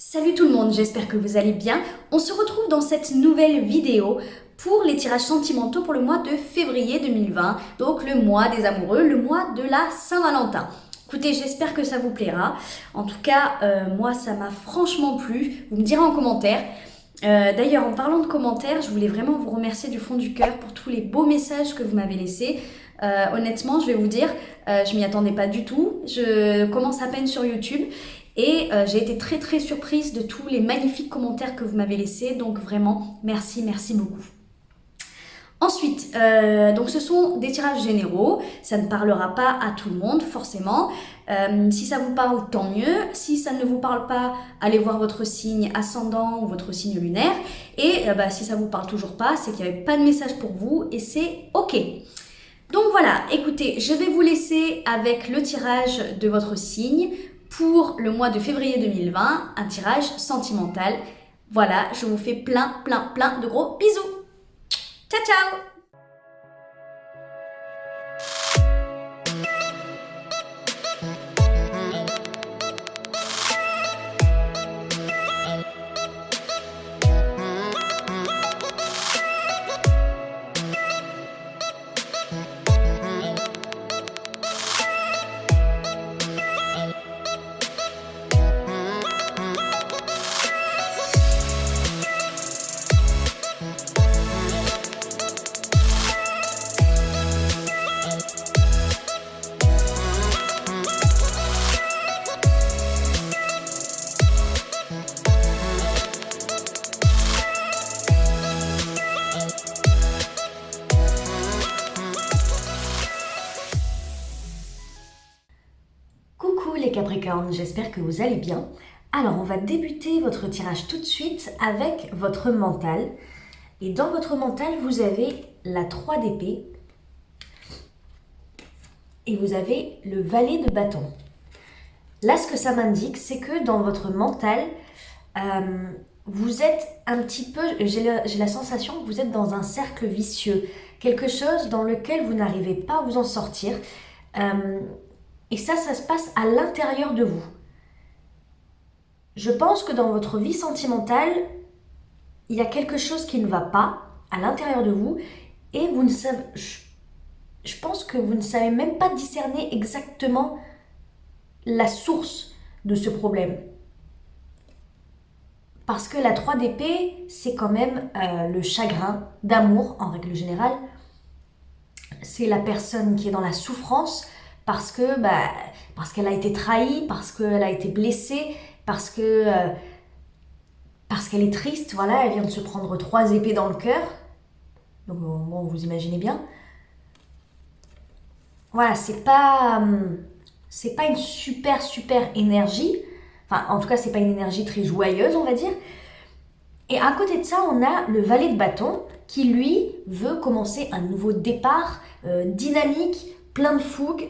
Salut tout le monde, j'espère que vous allez bien. On se retrouve dans cette nouvelle vidéo pour les tirages sentimentaux pour le mois de février 2020, donc le mois des amoureux, le mois de la Saint-Valentin. Écoutez, j'espère que ça vous plaira. En tout cas, moi, ça m'a franchement plu. Vous me direz en commentaire. D'ailleurs, en parlant de commentaires, je voulais vraiment vous remercier du fond du cœur pour tous les beaux messages que vous m'avez laissés. Honnêtement, je vais vous dire, je m'y attendais pas du tout. Je commence à peine sur YouTube. Et j'ai été très très surprise de tous les magnifiques commentaires que vous m'avez laissés. Donc vraiment, merci, merci beaucoup. Ensuite, donc ce sont des tirages généraux. Ça ne parlera pas à tout le monde, forcément. Si ça vous parle, tant mieux. Si ça ne vous parle pas, allez voir votre signe ascendant ou votre signe lunaire. Et si ça vous parle toujours pas, c'est qu'il n'y avait pas de message pour vous et c'est OK. Donc voilà, écoutez, je vais vous laisser avec le tirage de votre signe pour le mois de février 2020, un tirage sentimental. Voilà, je vous fais plein de gros bisous. Ciao, ciao! Coucou les Capricornes, j'espère que vous allez bien. Alors on va débuter votre tirage tout de suite avec votre mental. Et dans votre mental, vous avez la 3 d'épée et vous avez le valet de bâton. Là, ce que ça m'indique, c'est que dans votre mental, vous êtes un petit peu, j'ai la sensation que vous êtes dans un cercle vicieux, quelque chose dans lequel vous n'arrivez pas à vous en sortir. Et ça se passe à l'intérieur de vous. Je pense que dans votre vie sentimentale, il y a quelque chose qui ne va pas à l'intérieur de vous et vous ne savez, je pense que vous ne savez même pas discerner exactement la source de ce problème. Parce que la 3 d'épée, c'est quand même le chagrin d'amour en règle générale. C'est la personne qui est dans la souffrance parce qu'elle a été trahie, parce qu'elle a été blessée, parce qu'elle est triste, voilà, elle vient de se prendre 3 épées dans le cœur. Donc bon, vous imaginez bien. Voilà, c'est pas une super énergie. Enfin, en tout cas, c'est pas une énergie très joyeuse, on va dire. Et à côté de ça, on a le valet de bâton qui, lui, veut commencer un nouveau départ dynamique, plein de fougue,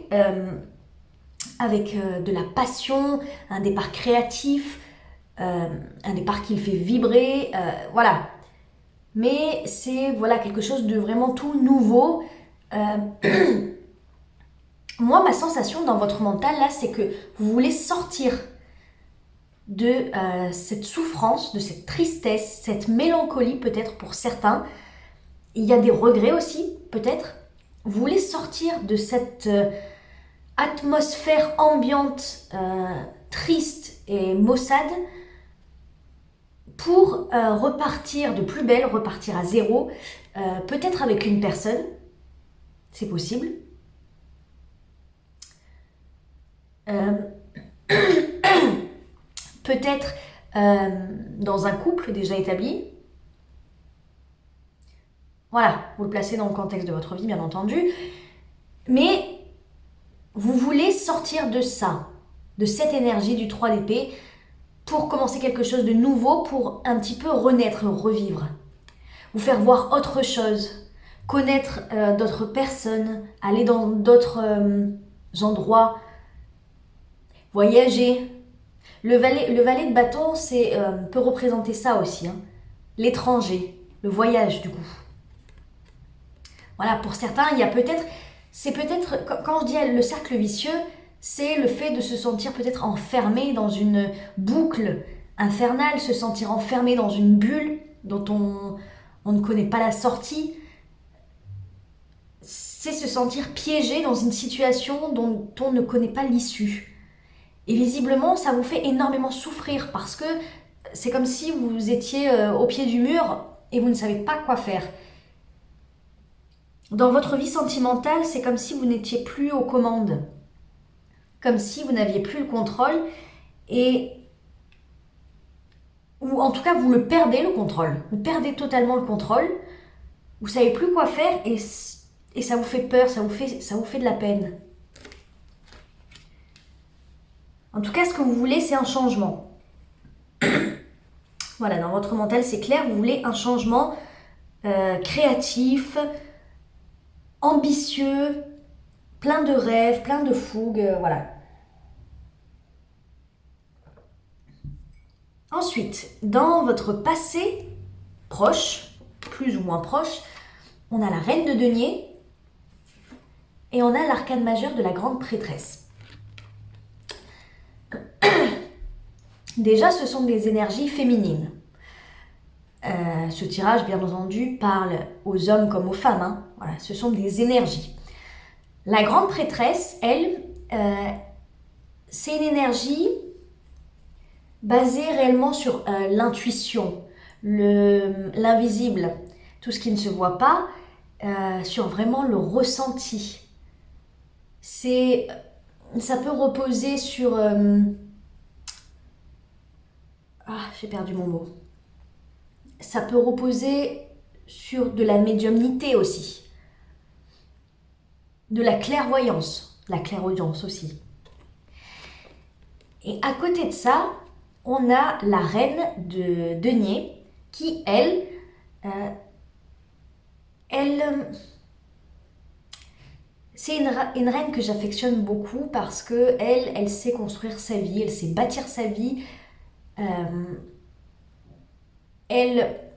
avec de la passion, un départ créatif, un départ qui le fait vibrer, voilà. Mais c'est quelque chose de vraiment tout nouveau. Moi, ma sensation dans votre mental, là, c'est que vous voulez sortir de cette souffrance, de cette tristesse, cette mélancolie peut-être pour certains. Il y a des regrets aussi, peut-être. Vous voulez sortir de cette atmosphère ambiante triste et maussade pour repartir de plus belle, repartir à zéro, peut-être avec une personne, c'est possible. Peut-être dans un couple déjà établi. Voilà, vous le placez dans le contexte de votre vie, bien entendu. Mais vous voulez sortir de ça, de cette énergie du 3 d'épée, pour commencer quelque chose de nouveau, pour un petit peu renaître, revivre. Vous faire voir autre chose, connaître d'autres personnes, aller dans d'autres endroits, voyager. Le valet de bâton, peut représenter ça aussi, hein. L'étranger, le voyage du coup. Voilà, pour certains, c'est peut-être, quand je dis le cercle vicieux, c'est le fait de se sentir peut-être enfermé dans une boucle infernal, se sentir enfermé dans une bulle dont on ne connaît pas la sortie. C'est se sentir piégé dans une situation dont on ne connaît pas l'issue. Et visiblement, ça vous fait énormément souffrir parce que c'est comme si vous étiez au pied du mur et vous ne savez pas quoi faire. Dans votre vie sentimentale, c'est comme si vous n'étiez plus aux commandes, comme si vous n'aviez plus le contrôle ou en tout cas vous le perdez le contrôle, vous perdez totalement le contrôle, vous savez plus quoi faire et ça vous fait peur, ça vous fait de la peine. En tout cas, ce que vous voulez, c'est un changement. Voilà, dans votre mental, c'est clair, vous voulez un changement créatif, ambitieux, plein de rêves, plein de fougue, voilà. Ensuite, dans votre passé proche, plus ou moins proche, on a la reine de denier et on a l'arcane majeur de la grande prêtresse. Déjà, ce sont des énergies féminines. Ce tirage, bien entendu, parle aux hommes comme aux femmes. Hein. Voilà, ce sont des énergies. La grande prêtresse, elle, c'est une énergie basée réellement sur l'intuition, l'invisible, tout ce qui ne se voit pas, sur vraiment le ressenti. Ça peut reposer sur... j'ai perdu mon mot. Ça peut reposer sur de la médiumnité aussi. De la clairvoyance. La clairaudience aussi. Et à côté de ça, on a la reine de denier qui, elle... c'est une reine que j'affectionne beaucoup parce que elle sait construire sa vie, elle sait bâtir sa vie.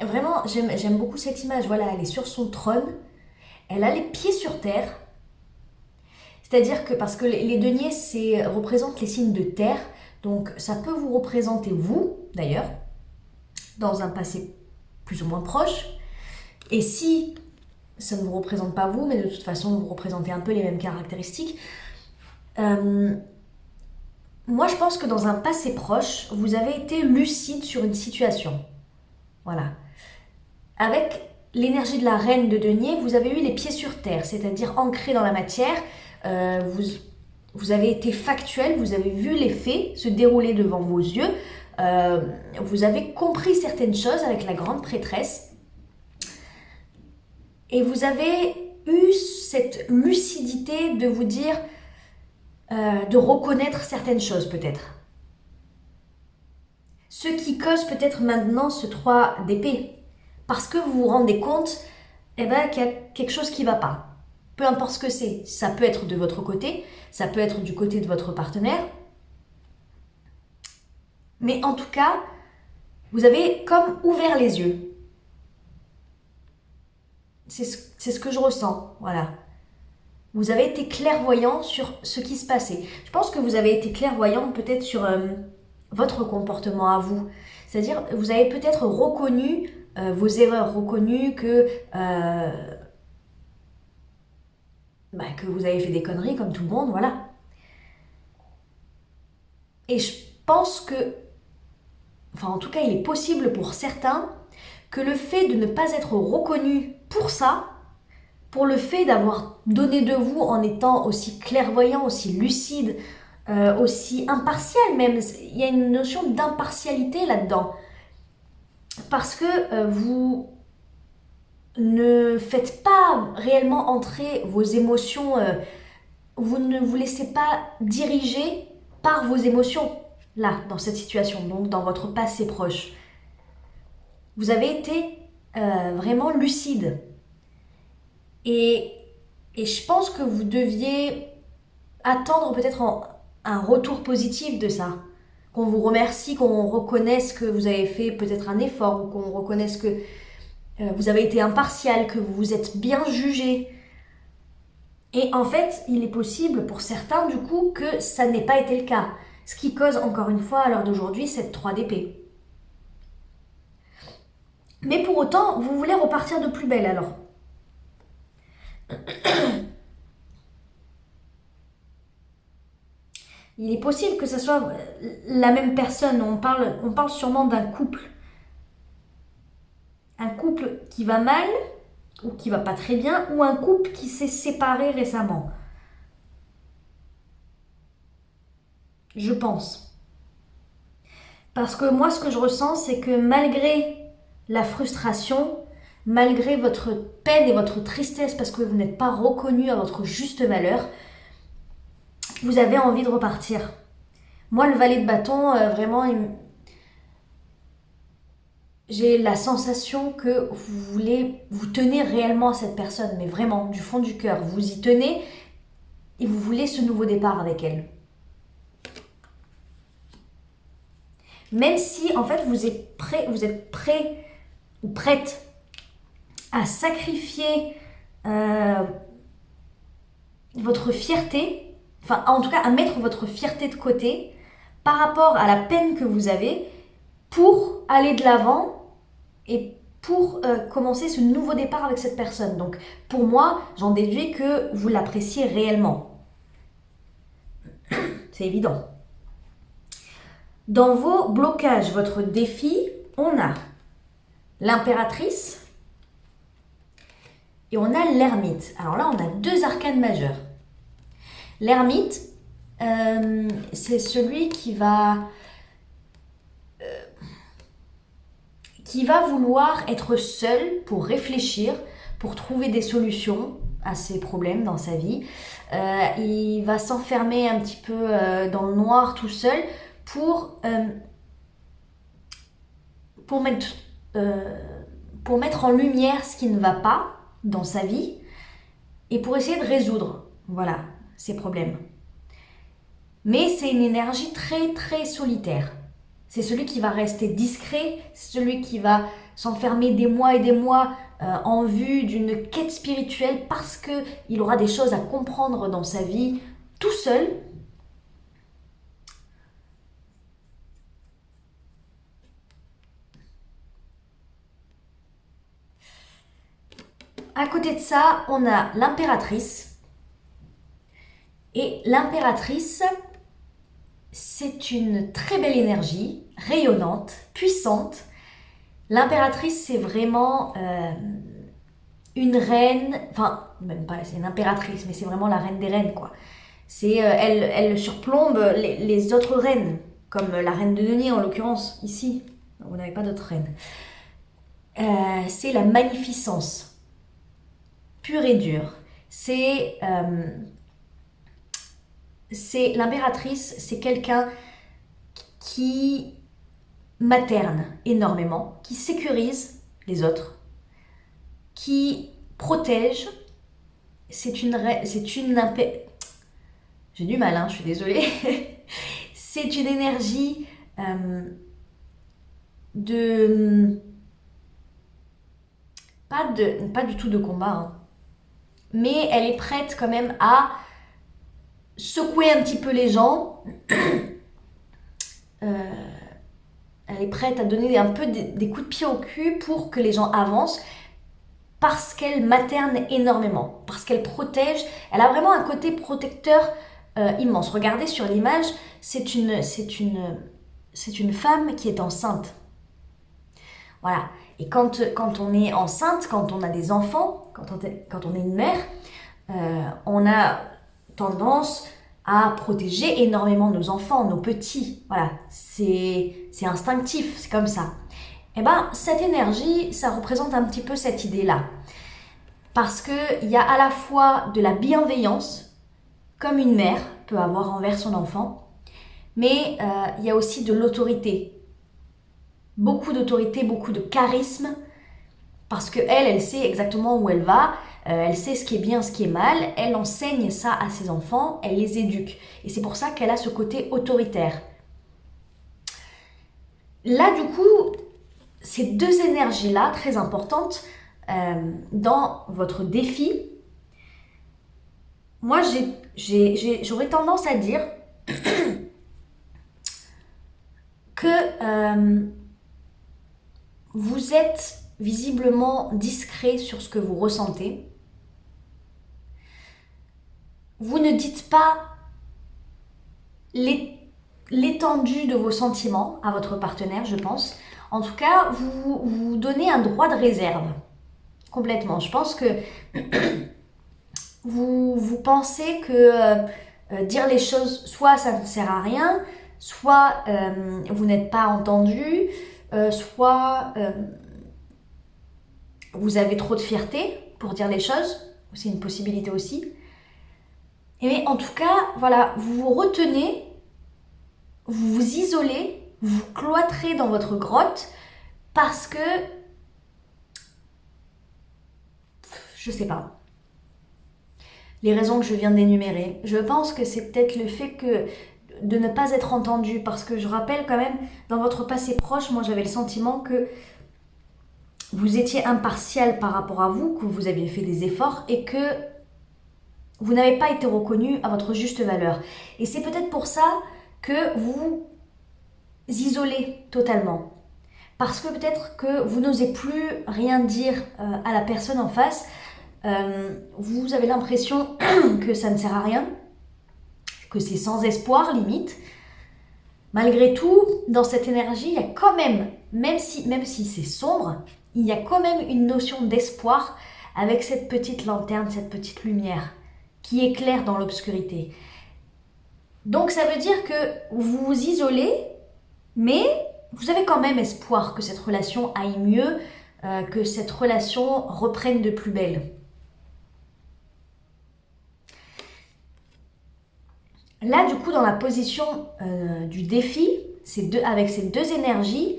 Vraiment, j'aime beaucoup cette image. Voilà, elle est sur son trône, elle a les pieds sur terre. C'est-à-dire que, parce que les deniers représentent les signes de terre, donc ça peut vous représenter vous, d'ailleurs, dans un passé plus ou moins proche. Et si ça ne vous représente pas vous, mais de toute façon vous représentez un peu les mêmes caractéristiques, moi je pense que dans un passé proche, vous avez été lucide sur une situation. Voilà. Avec l'énergie de la reine de denier, vous avez eu les pieds sur terre, c'est-à-dire ancré dans la matière. Vous avez été factuel, vous avez vu les faits se dérouler devant vos yeux. Vous avez compris certaines choses avec la grande prêtresse. Et vous avez eu cette lucidité de vous dire, de reconnaître certaines choses peut-être. Ce qui cause peut-être maintenant ce 3 d'épée. Parce que vous vous rendez compte qu'il y a quelque chose qui ne va pas. Peu importe ce que c'est. Ça peut être de votre côté, ça peut être du côté de votre partenaire. Mais en tout cas, vous avez comme ouvert les yeux. C'est ce que je ressens, voilà. Vous avez été clairvoyant sur ce qui se passait. Je pense que vous avez été clairvoyant peut-être sur votre comportement à vous. C'est-à-dire, vous avez peut-être reconnu vos erreurs, reconnu que vous avez fait des conneries comme tout le monde, voilà. Et je pense que, en tout cas, il est possible pour certains que le fait de ne pas être reconnu pour ça, pour le fait d'avoir donné de vous en étant aussi clairvoyant, aussi lucide, aussi impartial même, il y a une notion d'impartialité là-dedans. Parce que vous ne faites pas réellement entrer vos émotions, vous ne vous laissez pas diriger par vos émotions, là, dans cette situation, donc dans votre passé proche. Vous avez été vraiment lucide. Et je pense que vous deviez attendre peut-être un retour positif de ça. Qu'on vous remercie, qu'on reconnaisse que vous avez fait peut-être un effort, ou qu'on reconnaisse que vous avez été impartial, que vous vous êtes bien jugé. Et en fait, il est possible pour certains du coup que ça n'ait pas été le cas. Ce qui cause encore une fois à l'heure d'aujourd'hui cette 3 d'épée. Mais pour autant, vous voulez repartir de plus belle alors. Il est possible que ce soit la même personne. On parle sûrement d'un couple. Un couple qui va mal ou qui va pas très bien, ou un couple qui s'est séparé récemment. Je pense. Parce que moi, ce que je ressens, c'est que malgré la frustration, malgré votre peine et votre tristesse parce que vous n'êtes pas reconnu à votre juste valeur, vous avez envie de repartir. Moi, le valet de bâton, vraiment, j'ai la sensation que vous tenez réellement à cette personne, mais vraiment, du fond du cœur. Vous y tenez et vous voulez ce nouveau départ avec elle. Même si, en fait, vous êtes prêt ou prête à sacrifier votre fierté, enfin, en tout cas, à mettre votre fierté de côté par rapport à la peine que vous avez pour aller de l'avant et pour commencer ce nouveau départ avec cette personne. Donc, pour moi, j'en déduis que vous l'appréciez réellement. C'est évident. Dans vos blocages, votre défi, on a l'impératrice et on a l'ermite. Alors là, on a deux arcanes majeurs. L'ermite, c'est celui qui va vouloir être seul pour réfléchir, pour trouver des solutions à ses problèmes dans sa vie. Il va s'enfermer un petit peu dans le noir tout seul pour mettre en lumière ce qui ne va pas dans sa vie et pour essayer de résoudre, voilà, ses problèmes. Mais c'est une énergie très très solitaire. C'est celui qui va rester discret, c'est celui qui va s'enfermer des mois et des mois en vue d'une quête spirituelle parce qu'il aura des choses à comprendre dans sa vie tout seul. À côté de ça, on a l'impératrice. Et l'impératrice, c'est une très belle énergie, rayonnante, puissante. L'impératrice, c'est vraiment une reine, enfin, même pas, c'est une impératrice, mais c'est vraiment la reine des reines, quoi. Elle surplombe les autres reines, comme la reine de denier en l'occurrence, ici. Vous n'avez pas d'autres reines. C'est la magnificence pure et dure. C'est l'impératrice, c'est quelqu'un qui materne énormément, qui sécurise les autres, qui protège. J'ai du mal, hein, je suis désolée. C'est une énergie pas du tout de combat, hein. Mais elle est prête quand même à secouer un petit peu les gens. Elle est prête à donner un peu des coups de pied au cul pour que les gens avancent parce qu'elle materne énormément, parce qu'elle protège. Elle a vraiment un côté protecteur immense. Regardez sur l'image, c'est une femme qui est enceinte. Voilà. Et quand on est enceinte, quand on a des enfants, quand on est une mère, on a tendance à protéger énormément nos enfants, nos petits. Voilà, c'est instinctif, c'est comme ça. Et ben, cette énergie, ça représente un petit peu cette idée-là. Parce qu'il y a à la fois de la bienveillance, comme une mère peut avoir envers son enfant, mais il y a aussi de l'autorité. Beaucoup d'autorité, beaucoup de charisme, parce qu'elle sait exactement où elle va, elle sait ce qui est bien, ce qui est mal, elle enseigne ça à ses enfants, elle les éduque. Et c'est pour ça qu'elle a ce côté autoritaire. Là, du coup, ces deux énergies-là, très importantes, dans votre défi, moi, j'aurais tendance à dire que vous êtes visiblement discret sur ce que vous ressentez. Vous ne dites pas l'étendue de vos sentiments à votre partenaire, je pense. En tout cas, vous donnez un droit de réserve. Complètement. Je pense que vous pensez que dire les choses, soit ça ne sert à rien, soit vous n'êtes pas entendu, soit vous avez trop de fierté pour dire les choses. C'est une possibilité aussi. Et en tout cas, voilà, vous vous retenez, vous vous isolez, vous vous cloîtrez dans votre grotte parce que, je sais pas, les raisons que je viens d'énumérer. Je pense que c'est peut-être le fait que de ne pas être entendu, parce que je rappelle quand même, dans votre passé proche, moi j'avais le sentiment que vous étiez impartial par rapport à vous, que vous aviez fait des efforts et que vous n'avez pas été reconnu à votre juste valeur. Et c'est peut-être pour ça que vous isolez totalement. Parce que peut-être que vous n'osez plus rien dire à la personne en face. Vous avez l'impression que ça ne sert à rien, que c'est sans espoir limite. Malgré tout, dans cette énergie, il y a quand même si c'est sombre, il y a quand même une notion d'espoir avec cette petite lanterne, cette petite lumière qui éclaire dans l'obscurité. Donc ça veut dire que vous vous isolez, mais vous avez quand même espoir que cette relation aille mieux, que cette relation reprenne de plus belle. Là, du coup, dans la position du défi, avec ces deux énergies,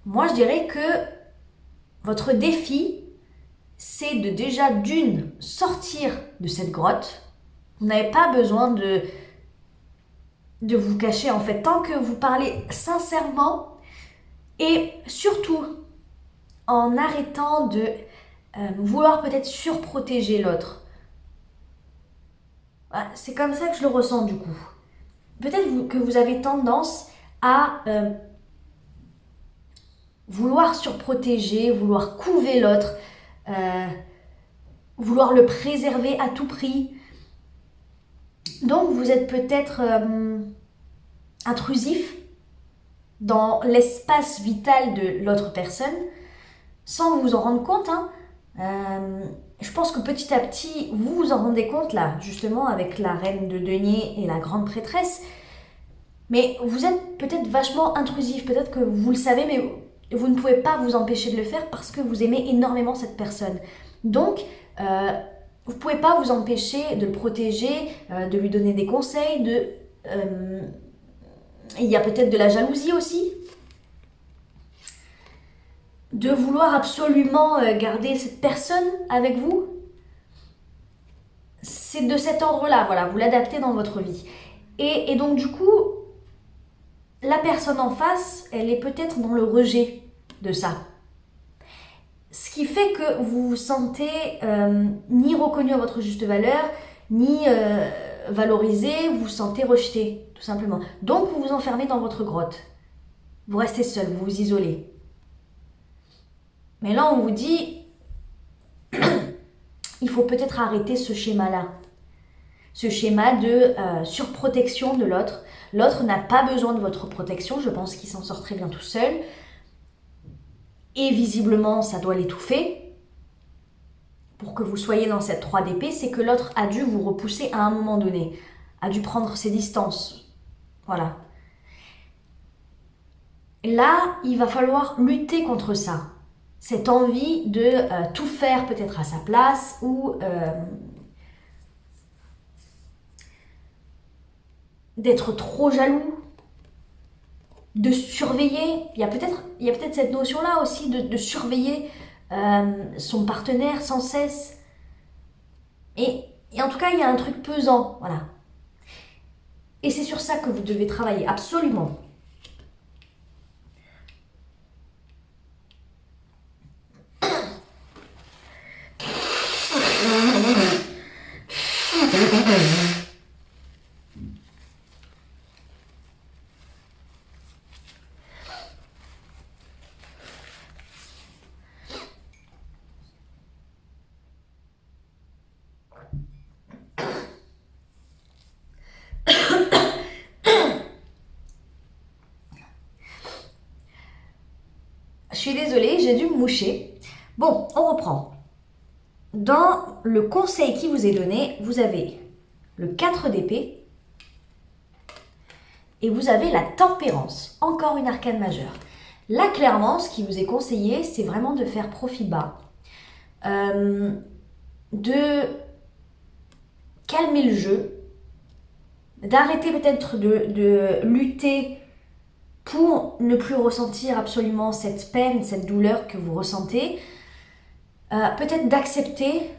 moi je dirais que votre défi, c'est de déjà d'une sortir de cette grotte. Vous n'avez pas besoin de vous cacher en fait, tant que vous parlez sincèrement et surtout en arrêtant de vouloir peut-être surprotéger l'autre. C'est comme ça que je le ressens du coup. Peut-être que vous avez tendance à vouloir surprotéger, vouloir couver l'autre, vouloir le préserver à tout prix. Donc vous êtes peut-être intrusif dans l'espace vital de l'autre personne, sans vous en rendre compte. Je pense que petit à petit, vous vous en rendez compte là, justement avec la reine de denier et la grande prêtresse. Mais vous êtes peut-être vachement intrusif, peut-être que vous le savez, mais vous ne pouvez pas vous empêcher de le faire parce que vous aimez énormément cette personne. Donc, vous ne pouvez pas vous empêcher de le protéger, de lui donner des conseils, il y a peut-être de la jalousie aussi. De vouloir absolument garder cette personne avec vous. C'est de cet ordre-là, voilà, vous l'adaptez dans votre vie. Et donc du coup, la personne en face, elle est peut-être dans le rejet de ça. Ce qui fait que vous vous sentez ni reconnu à votre juste valeur, ni valorisé, vous vous sentez rejeté, tout simplement. Donc vous vous enfermez dans votre grotte. Vous restez seul, vous vous isolez. Mais là, on vous dit, il faut peut-être arrêter ce schéma-là. Ce schéma de surprotection de l'autre. L'autre n'a pas besoin de votre protection, je pense qu'il s'en sort très bien tout seul. Et visiblement, ça doit l'étouffer. Pour que vous soyez dans cette 3 d'épée, c'est que l'autre a dû vous repousser à un moment donné. A dû prendre ses distances. Voilà. Là, il va falloir lutter contre ça. Cette envie de tout faire peut-être à sa place ou d'être trop jaloux, de surveiller. Il y a peut-être cette notion-là aussi de surveiller son partenaire sans cesse. Et en tout cas, il y a un truc pesant, voilà. Et c'est sur ça que vous devez travailler, absolument. suis désolée, j'ai dû me moucher. Bon, on reprend. Dans le conseil qui vous est donné, vous avez le 4 d'épée et vous avez la tempérance, encore une arcane majeure. Là, clairement, ce qui vous est conseillé, c'est vraiment de faire profil bas, de calmer le jeu, d'arrêter peut-être de lutter pour ne plus ressentir absolument cette peine, cette douleur que vous ressentez, peut-être d'accepter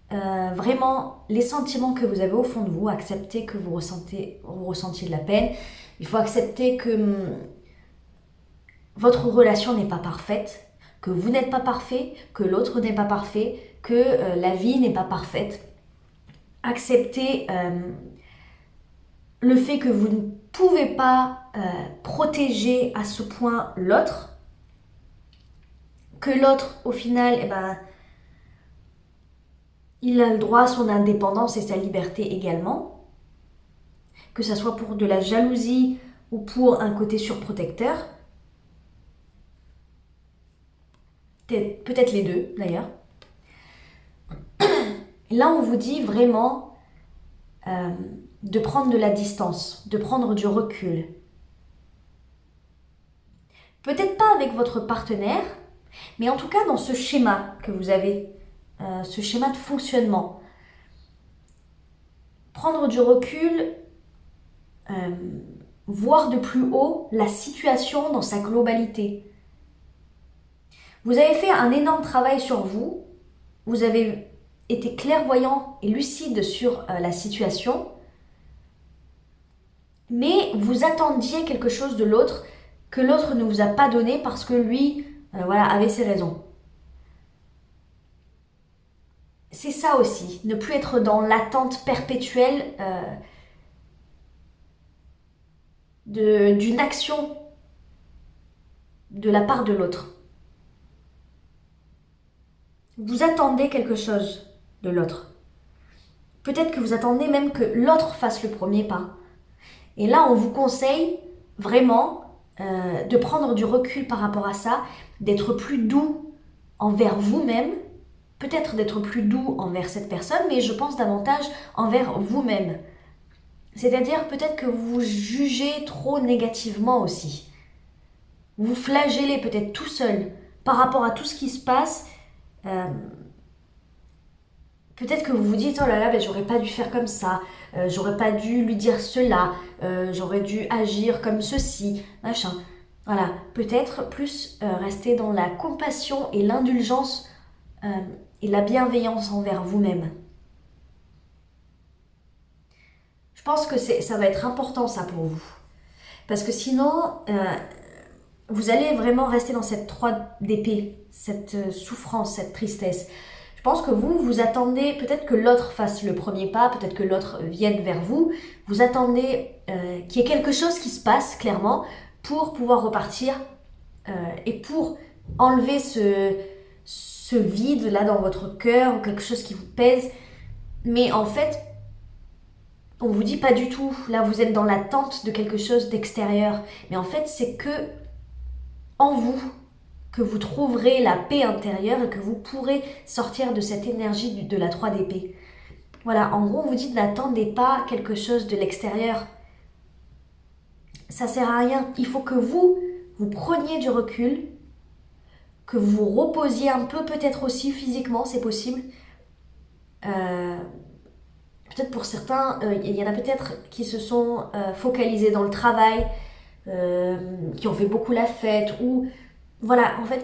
vraiment les sentiments que vous avez au fond de vous, accepter que vous ressentiez de la peine. Il faut accepter que votre relation n'est pas parfaite, que vous n'êtes pas parfait, que l'autre n'est pas parfait, que la vie n'est pas parfaite. Accepter le fait que vous ne pouvez pas protéger à ce point l'autre, que l'autre, au final, il a le droit à son indépendance et sa liberté également, que ce soit pour de la jalousie ou pour un côté surprotecteur, peut-être les deux d'ailleurs. Là, on vous dit vraiment de prendre de la distance, de prendre du recul. Peut-être pas avec votre partenaire, mais en tout cas dans ce schéma que vous avez, ce schéma de fonctionnement. Prendre du recul, voir de plus haut la situation dans sa globalité. Vous avez fait un énorme travail sur vous, vous avez été clairvoyant et lucide sur la situation, mais vous attendiez quelque chose de l'autre que l'autre ne vous a pas donné parce que lui avait ses raisons. C'est ça aussi, ne plus être dans l'attente perpétuelle d'une action de la part de l'autre. Vous attendez quelque chose de l'autre. Peut-être que vous attendez même que l'autre fasse le premier pas. Et là, on vous conseille vraiment de prendre du recul par rapport à ça, d'être plus doux envers vous-même, peut-être d'être plus doux envers cette personne, mais je pense davantage envers vous-même. C'est-à-dire peut-être que vous vous jugez trop négativement aussi. Vous flagellez peut-être tout seul par rapport à tout ce qui se passe. Peut-être que vous vous dites, oh là là, j'aurais pas dû faire comme ça, j'aurais pas dû lui dire cela, j'aurais dû agir comme ceci, machin. Voilà, peut-être plus rester dans la compassion et l'indulgence et la bienveillance envers vous-même. Je pense que ça va être important ça pour vous. Parce que sinon, vous allez vraiment rester dans cette 3 d'épée, cette souffrance, cette tristesse. Je pense que vous attendez peut-être que l'autre fasse le premier pas, peut-être que l'autre vienne vers vous. Vous attendez qu'il y ait quelque chose qui se passe clairement pour pouvoir repartir et pour enlever ce vide là dans votre cœur ou quelque chose qui vous pèse. Mais en fait, on vous dit pas du tout. Là, vous êtes dans l'attente de quelque chose d'extérieur. Mais en fait, c'est que en vous que vous trouverez la paix intérieure et que vous pourrez sortir de cette énergie de la 3 d'épée. Voilà, en gros, on vous dit n'attendez pas quelque chose de l'extérieur. Ça sert à rien. Il faut que vous preniez du recul, que vous vous reposiez un peu, peut-être aussi physiquement, c'est possible. Peut-être pour certains, il y en a peut-être qui se sont focalisés dans le travail, qui ont fait beaucoup la fête, ou voilà, en fait,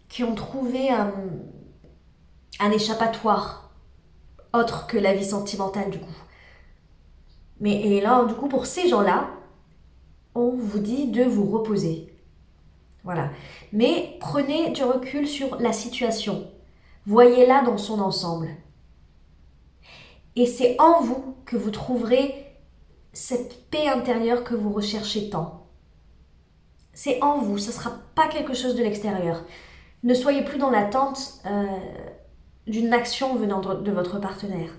qui ont trouvé un échappatoire autre que la vie sentimentale du coup. Et là, du coup, pour ces gens-là, on vous dit de vous reposer. Voilà. Mais prenez du recul sur la situation. Voyez-la dans son ensemble. Et c'est en vous que vous trouverez cette paix intérieure que vous recherchez tant. C'est en vous, ce ne sera pas quelque chose de l'extérieur. Ne soyez plus dans l'attente d'une action venant de votre partenaire.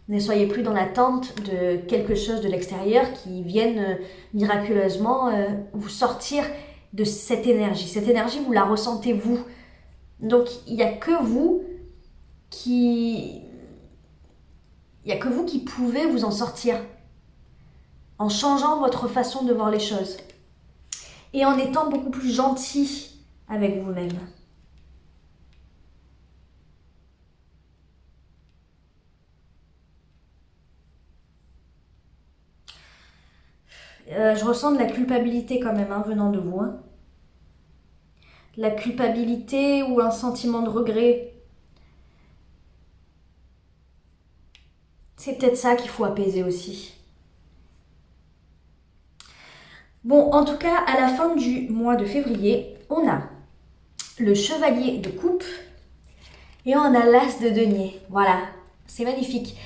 Ne soyez plus dans l'attente de quelque chose de l'extérieur qui vienne miraculeusement vous sortir de cette énergie. Cette énergie, vous la ressentez vous. Donc, il n'y a que vous qui... Il n'y a que vous qui pouvez vous en sortir. En changeant votre façon de voir les choses. Et en étant beaucoup plus gentil avec vous-même. Je ressens de la culpabilité quand même, venant de vous. La culpabilité ou un sentiment de regret. C'est peut-être ça qu'il faut apaiser aussi. Bon, en tout cas, à la fin du mois de février, on a le chevalier de coupe et on a l'as de denier. Voilà, c'est magnifique.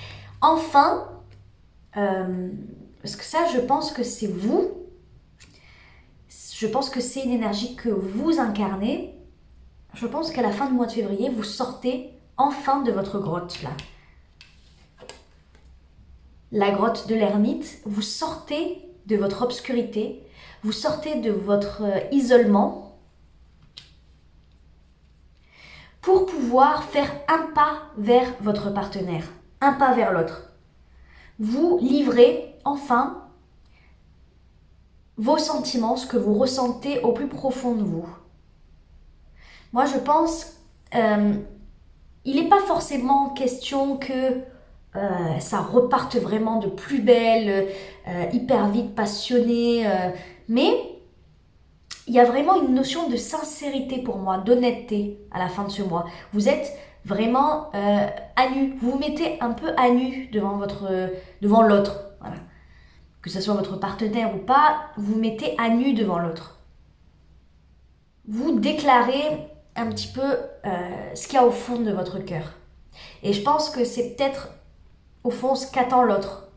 Enfin, parce que ça, je pense que c'est vous. Je pense que c'est une énergie que vous incarnez. Je pense qu'à la fin du mois de février, vous sortez enfin de votre grotte, là. La grotte de l'ermite, vous sortez de votre obscurité, vous sortez de votre isolement pour pouvoir faire un pas vers votre partenaire, un pas vers l'autre. Vous livrez enfin vos sentiments, ce que vous ressentez au plus profond de vous. Moi, je pense, il n'est pas forcément question que ça reparte vraiment de plus belle, hyper vite, passionné, mais il y a vraiment une notion de sincérité pour moi, d'honnêteté à la fin de ce mois. Vous êtes vraiment à nu, vous vous mettez un peu à nu devant l'autre, voilà. Que ce soit votre partenaire ou pas, vous vous mettez à nu devant l'autre. Vous déclarez un petit peu ce qu'il y a au fond de votre cœur. Et je pense que c'est peut-être au fond ce qu'attend l'autre.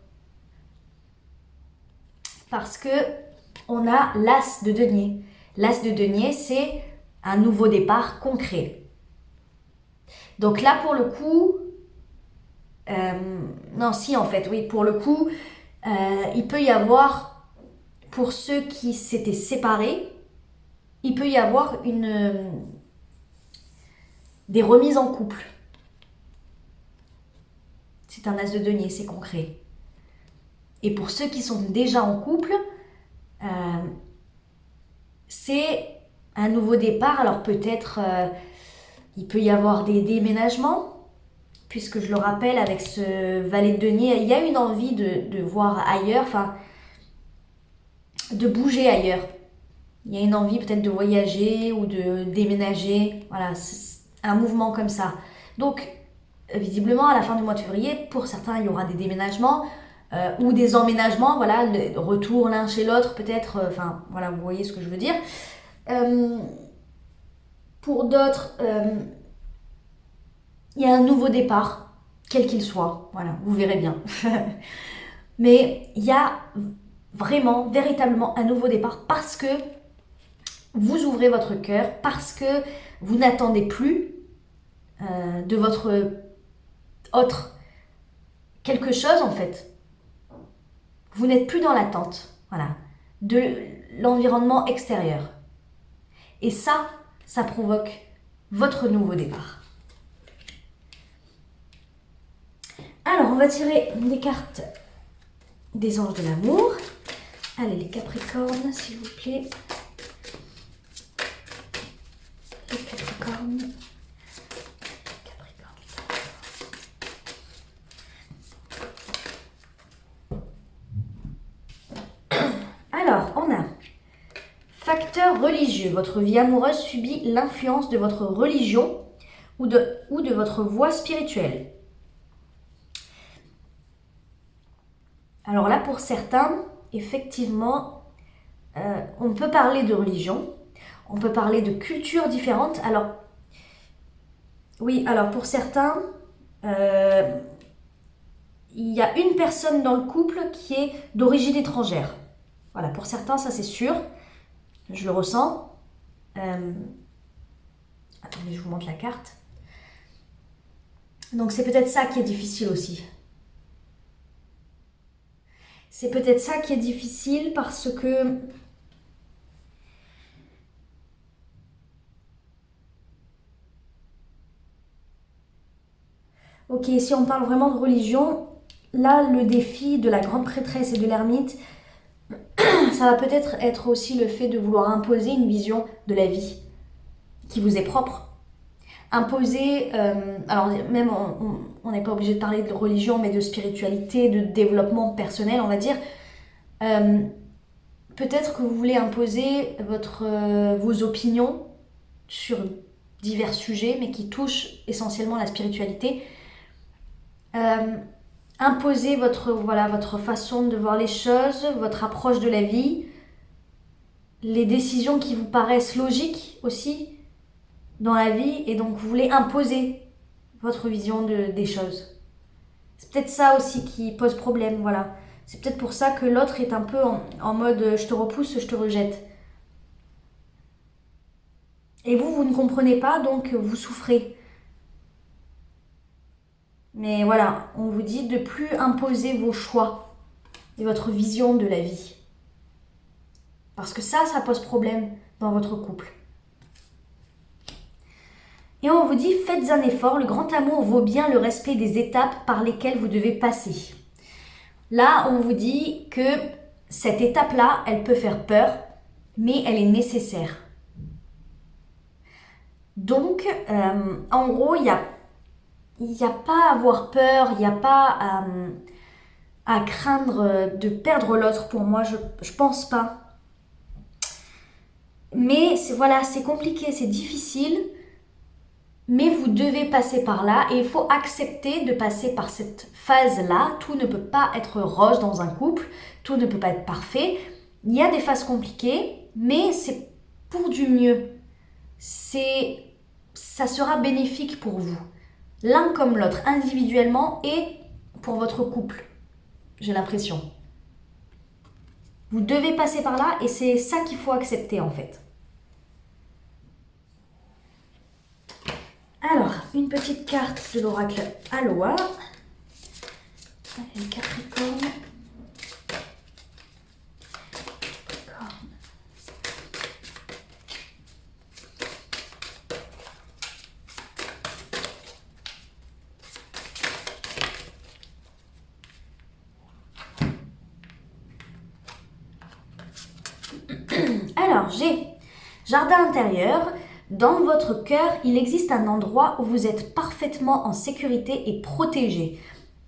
Parce que on a l'as de denier. L'as de denier, c'est un nouveau départ concret. Donc là, pour le coup, pour le coup, il peut y avoir, pour ceux qui s'étaient séparés, il peut y avoir des remises en couple. C'est un as de denier, c'est concret. Et pour ceux qui sont déjà en couple, c'est un nouveau départ. Alors peut-être, il peut y avoir des déménagements, puisque je le rappelle, avec ce valet de denier, il y a une envie de voir ailleurs, enfin, de bouger ailleurs. Il y a une envie peut-être de voyager ou de déménager. Voilà, c'est un mouvement comme ça. Donc, visiblement, à la fin du mois de février, pour certains, il y aura des déménagements ou des emménagements, voilà, le retour l'un chez l'autre, peut-être, voilà, vous voyez ce que je veux dire. Pour d'autres, il y a un nouveau départ, quel qu'il soit, voilà, vous verrez bien. Mais il y a vraiment, véritablement un nouveau départ parce que vous ouvrez votre cœur, parce que vous n'attendez plus de votre autre quelque chose en fait. Vous n'êtes plus dans l'attente, voilà, de l'environnement extérieur. Et ça provoque votre nouveau départ. Alors, on va tirer des cartes des anges de l'amour. Allez, les Capricornes, s'il vous plaît. Les Capricornes. Alors, on a facteur religieux. Votre vie amoureuse subit l'influence de votre religion ou de votre voie spirituelle. Alors là, pour certains, effectivement, on peut parler de religion, on peut parler de cultures différentes. Alors, oui, alors pour certains, il y a une personne dans le couple qui est d'origine étrangère. Voilà, pour certains, ça c'est sûr. Je le ressens. Attendez, je vous montre la carte. Donc c'est peut-être ça qui est difficile aussi. C'est peut-être ça qui est difficile parce que ok, si on parle vraiment de religion, là le défi de la grande prêtresse et de l'ermite, ça va peut-être être aussi le fait de vouloir imposer une vision de la vie qui vous est propre. Imposer, alors même on n'est pas obligé de parler de religion, mais de spiritualité, de développement personnel, on va dire. Peut-être que vous voulez imposer vos opinions sur divers sujets, mais qui touchent essentiellement la spiritualité. Imposer votre façon de voir les choses, votre approche de la vie, les décisions qui vous paraissent logiques aussi dans la vie, et donc vous voulez imposer votre vision des choses. C'est peut-être ça aussi qui pose problème, voilà. C'est peut-être pour ça que l'autre est un peu en mode je te repousse, je te rejette. Et vous ne comprenez pas, donc vous souffrez. Mais voilà, on vous dit de plus imposer vos choix et votre vision de la vie. Parce que ça pose problème dans votre couple. Et on vous dit, faites un effort, le grand amour vaut bien le respect des étapes par lesquelles vous devez passer. Là, on vous dit que cette étape-là, elle peut faire peur, mais elle est nécessaire. Donc, en gros, il n'y a pas à avoir peur, il n'y a pas à craindre de perdre l'autre pour moi, je pense pas. Mais c'est compliqué, c'est difficile, mais vous devez passer par là et il faut accepter de passer par cette phase-là. Tout ne peut pas être rose dans un couple, tout ne peut pas être parfait. Il y a des phases compliquées, mais c'est pour du mieux. Ça sera bénéfique pour vous, l'un comme l'autre, individuellement et pour votre couple, j'ai l'impression. Vous devez passer par là et c'est ça qu'il faut accepter en fait. Alors, une petite carte de l'oracle Aloha. Allez, Capricorne. Alors, j'ai jardin intérieur. Dans votre cœur, il existe un endroit où vous êtes parfaitement en sécurité et protégé.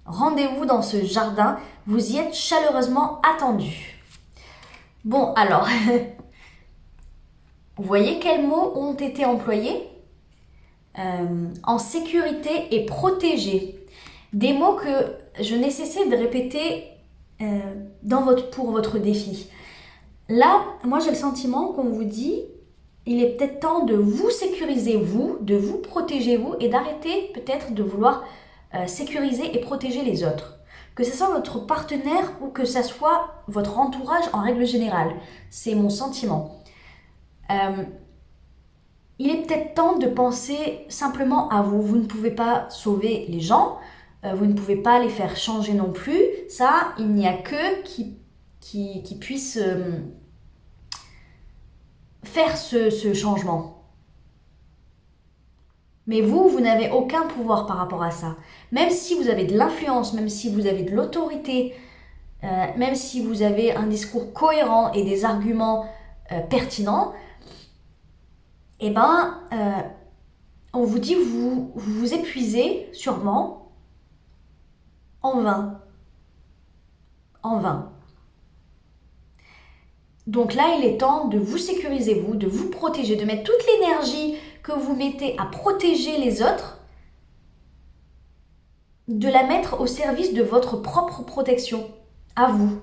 Rendez-vous dans ce jardin, vous y êtes chaleureusement attendu. Bon, alors, vous voyez quels mots ont été employés ? En sécurité et protégé. Des mots que je n'ai cessé de répéter pour votre défi. Là, moi j'ai le sentiment qu'on vous dit, il est peut-être temps de vous sécuriser vous, de vous protéger vous et d'arrêter peut-être de vouloir sécuriser et protéger les autres. Que ce soit votre partenaire ou que ce soit votre entourage en règle générale. C'est mon sentiment. Il est peut-être temps de penser simplement à vous. Vous ne pouvez pas sauver les gens, vous ne pouvez pas les faire changer non plus. Ça, il n'y a que qui puisse faire ce changement. Mais vous n'avez aucun pouvoir par rapport à ça. Même si vous avez de l'influence, même si vous avez de l'autorité, même si vous avez un discours cohérent et des arguments pertinents, eh ben, on vous dit vous vous épuisez sûrement en vain. En vain. Donc là, il est temps de vous sécuriser vous, de vous protéger, de mettre toute l'énergie que vous mettez à protéger les autres, de la mettre au service de votre propre protection, à vous.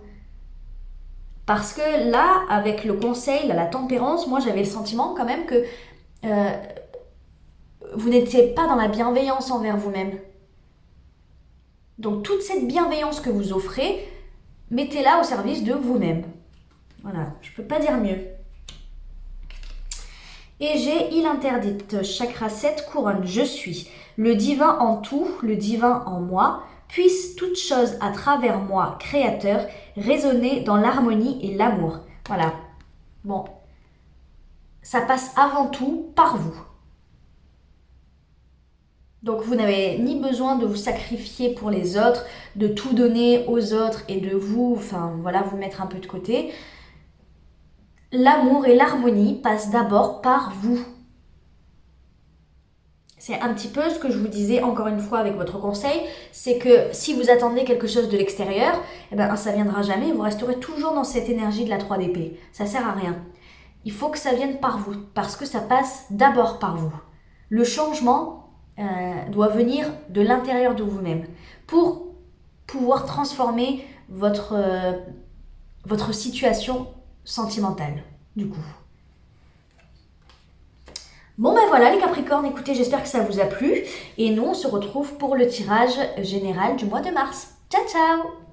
Parce que là, avec le conseil, la tempérance, moi j'avais le sentiment quand même que vous n'étiez pas dans la bienveillance envers vous-même. Donc toute cette bienveillance que vous offrez, mettez-la au service de vous-même. Voilà, je peux pas dire mieux. Et j'ai île interdite, chakra 7, couronne, je suis. Le divin en tout, le divin en moi, Puisse toute chose à travers moi, créateur, résonner dans l'harmonie et l'amour. Voilà. Bon. Ça passe avant tout par vous. Donc vous n'avez ni besoin de vous sacrifier pour les autres, de tout donner aux autres et de vous, enfin voilà, vous mettre un peu de côté. L'amour et l'harmonie passent d'abord par vous. C'est un petit peu ce que je vous disais encore une fois avec votre conseil, c'est que si vous attendez quelque chose de l'extérieur, eh ben ça viendra jamais, vous resterez toujours dans cette énergie de la 3 d'épée. Ça sert à rien. Il faut que ça vienne par vous, parce que ça passe d'abord par vous. Le changement doit venir de l'intérieur de vous-même pour pouvoir transformer votre situation sentimentale, du coup. Bon ben voilà les Capricornes, écoutez, j'espère que ça vous a plu. Et nous, on se retrouve pour le tirage général du mois de mars. Ciao ciao!